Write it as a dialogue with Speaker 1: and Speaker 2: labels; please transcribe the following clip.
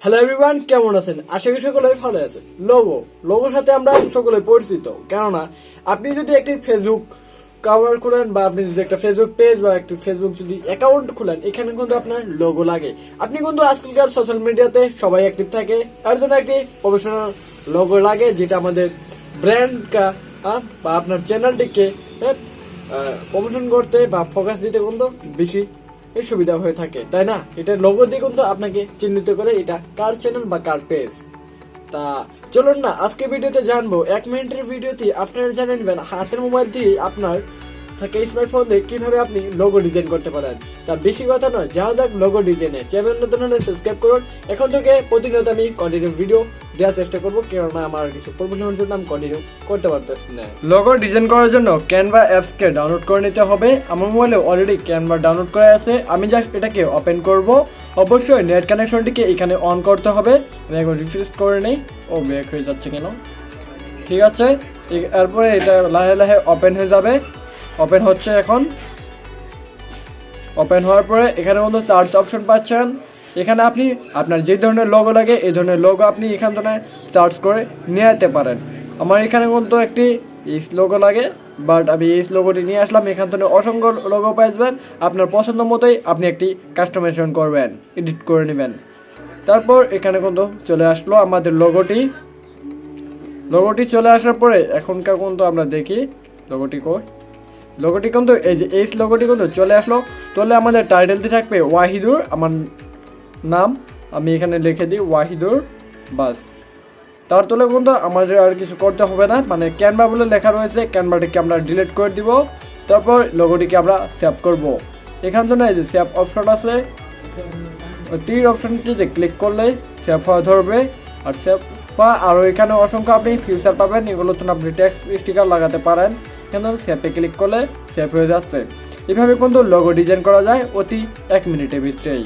Speaker 1: Hello everyone, কেমন আছেন? আশা করি সকলেই ভালো আছেন। লোগোর সাথে আমরা সকলে পরিচিত, কেননা আপনি যদি একটি ফেসবুক কভার খুলেন বা আপনি যদি একটা ফেসবুক পেজ বা একটি ফেসবুক যদি অ্যাকাউন্ট খুলেন, এখানে কিন্তু আপনার লোগো লাগে। আপনি কিন্তু আজকালকার সোশ্যাল মিডিয়াতে সবাই অ্যাক্টিভ থাকে, এর জন্য একটি প্রফেশনাল লোগো লাগে, যেটা আমাদের ব্র্যান্ড বা আপনার চ্যানেলটিকে প্রমোশন করতে বা ফোকাস দিতে কিন্তু বেশি সুবিধা হয়ে থাকে, তাই না? এটা লোগো দিয়ে কিন্তু আপনাকে চিহ্নিত করে এটা কার চ্যানেল বা কার পেজ। তা চলুন না আজকে ভিডিওতে জানবো, 1 মিনিটের ভিডিওতে আপনারা জানে নেবেন হাতের মোবাইল দিয়ে আপনার থাকে স্মার্টফোন দিয়ে কিভাবে আপনি লোগো ডিজাইন করতে পারেন। তা বেশি কথা নয়, যাওয়া যাক লোগো ডিজাইনে। চ্যানেল নতুন হলে সাবস্ক্রাইব করুন। এখন থেকে প্রতিনিয়ত আমি কন্টিনিউ ভিডিও দেওয়ার চেষ্টা করবো, কেননা আমার কিছু প্রবলেমের জন্য আমি কন্টিনিউ করতে পারতেছি না। লোগো ডিজাইন করার জন্য ক্যানভা অ্যাপসকে ডাউনলোড করে নিতে হবে। আমার মোবাইলে অলরেডি ক্যানভা ডাউনলোড করা আছে, আমি জাস্ট এটাকে ওপেন করব। অবশ্যই নেট কানেকশনটিকে এখানে অন করতে হবে। আমি একবার রিফ্রেশ করে নিই। ও ব্রেক হয়ে যাচ্ছে কেন? ঠিক আছে, এরপরে এটা লাহে লাহে ওপেন হয়ে যাবে। ওপেন হচ্ছে এখন। ওপেন হওয়ার পরে এখানে মধ্যে সার্চ অপশন পাচ্ছেন। এখানে আপনি আপনার যে ধরনের লোগো লাগে এই ধরনের লোগো আপনি এখান থেকে সার্চ করে নিয়ে যেতে পারেন। আমার এখানে কিন্তু একটি ইস লোগো লাগে, বাট আমি এই লোগোটি নিয়ে আসলাম। এখান থেকে অসংখ্য লোগো পাইবেন, আপনার পছন্দ মতোই আপনি একটি কাস্টমাইজেশন করবেন, এডিট করে নেবেন। তারপর এখানে কিন্তু চলে আসলো আমাদের লোগোটি চলে আসার পরে এখনকার কিন্তু আমরা দেখি লোগোটি কিন্তু এই যে এইচ লোগোটি কিন্তু চলে আসলো। চলে আমাদের টাইটেল দিয়ে থাকবে ওয়াহিদুর, আমার নাম আমি এখানে লিখে দিই ওয়াহিদুর, বাস। তার তলে কিন্তু আমাদের আর কিছু করতে হবে না, মানে ক্যানভা বলে লেখা রয়েছে, ক্যানভাটিকে আমরা ডিলিট করে দিব। তারপর লোগোটিকে আমরা সেভ করব। এখান থেকে এই যে সেভ অপশন আছে, ওই তীর অপশনটিতে ক্লিক করলে সেভ হওয়া ধরবে। আর সেভ বা আরও এখানে অসংখ্য আপনি ফিউচার পাবেন, এগুলো তো আপনি টেক্সট স্টিকার লাগাতে পারেন। কিন্তু সেভে ক্লিক করলে সেভ হয়ে যাচ্ছে। এভাবে কিন্তু লোগো ডিজাইন করা যায় অতি 1 মিনিটের ভিতরেই।